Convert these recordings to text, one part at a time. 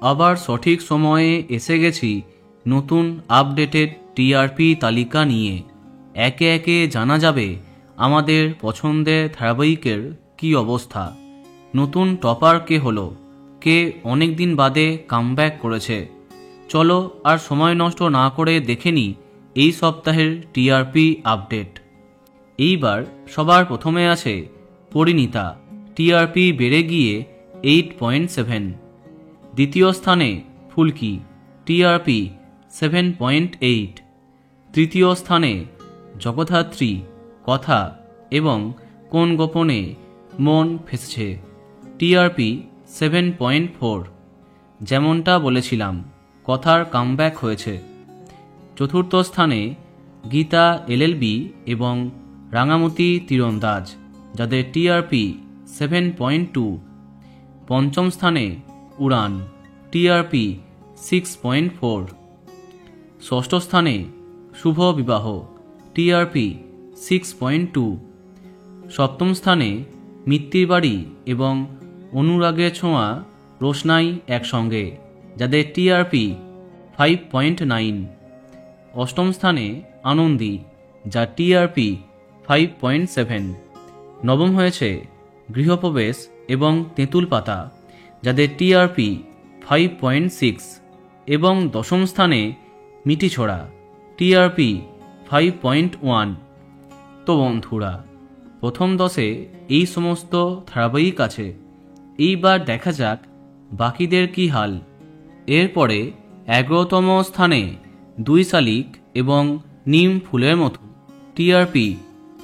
আবার সঠিক সময়ে এসে গেছি নতুন আপডেটেড টিআরপি তালিকা নিয়ে। একে একে জানা যাবে আমাদের পছন্দের ধারাবাহিকের কী অবস্থা, নতুন টপার কে হলো, কে অনেক দিন বাদে কামব্যাক করেছে। চলো আর সময় নষ্ট না করে দেখে নিই এই সপ্তাহের টিআরপি আপডেট। এইবার সবার প্রথমে আছে পরিণীতা, টিআরপি বেড়ে গিয়ে 8.7। দ্বিতীয় স্থানে ফুলকি, টিআরপি 7.8। তৃতীয় স্থানে জগদ্ধাত্রী, কথা এবং কোন গোপনে মন ফেসেছে, টিআরপি 7.4। যেমনটা বলেছিলাম, কথার কামব্যাক হয়েছে। চতুর্থ স্থানে গীতা এলএলবি এবং রাঙামতি তীরন্দাজ, যাদের টিআরপি 7.2। পঞ্চম স্থানে উড়ান, টিআরপি 6.4। ষষ্ঠ স্থানে শুভ বিবাহ, টিআরপি 6.2। সপ্তম স্থানে মিত্তির বাড়ি এবং অনুরাগের ছোঁয়া রোশনাই একসঙ্গে, যাদের টিআরপি 5.9। অষ্টম স্থানে আনন্দী, যার টিআরপি 5.7। নবম হয়েছে গৃহপ্রবেশ এবং তেঁতুল পাতা, যাদের টিআরপি 5.6। এবং দশম স্থানে মিটিছোড়া, টিআরপি 5.1। তো বন্ধুরা, প্রথম 10-এ এই সমস্ত ধারাবাহিক আছে। এইবার দেখা যাক বাকিদের কি হাল। এরপরে 11তম স্থানে 2 শালিক এবং নিম ফুলের মতো, টিআরপি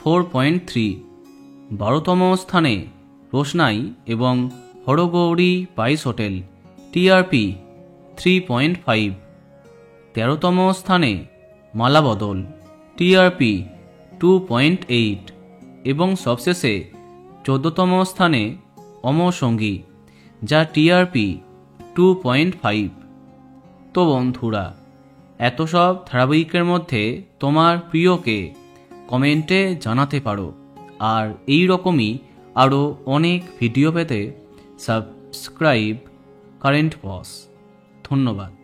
4.3। 12তম স্থানে রোশনাই এবং হরগৌরী পাইস হোটেল, টিআরপি 3.5। 13তম স্থানে মালাবদল, টিআরপি 2.8। এবং সবশেষে 14তম স্থানে অমর সঙ্গী, যা টিআরপি 2.5। তো বন্ধুরা, এত সব ধারাবাহিকের মধ্যে তোমার প্রিয়কে কমেন্টে জানাতে পারো। আর এই রকমই আরও অনেক ভিডিও পেতে সাবস্ক্রাইব কারেন্ট বস। ধন্যবাদ।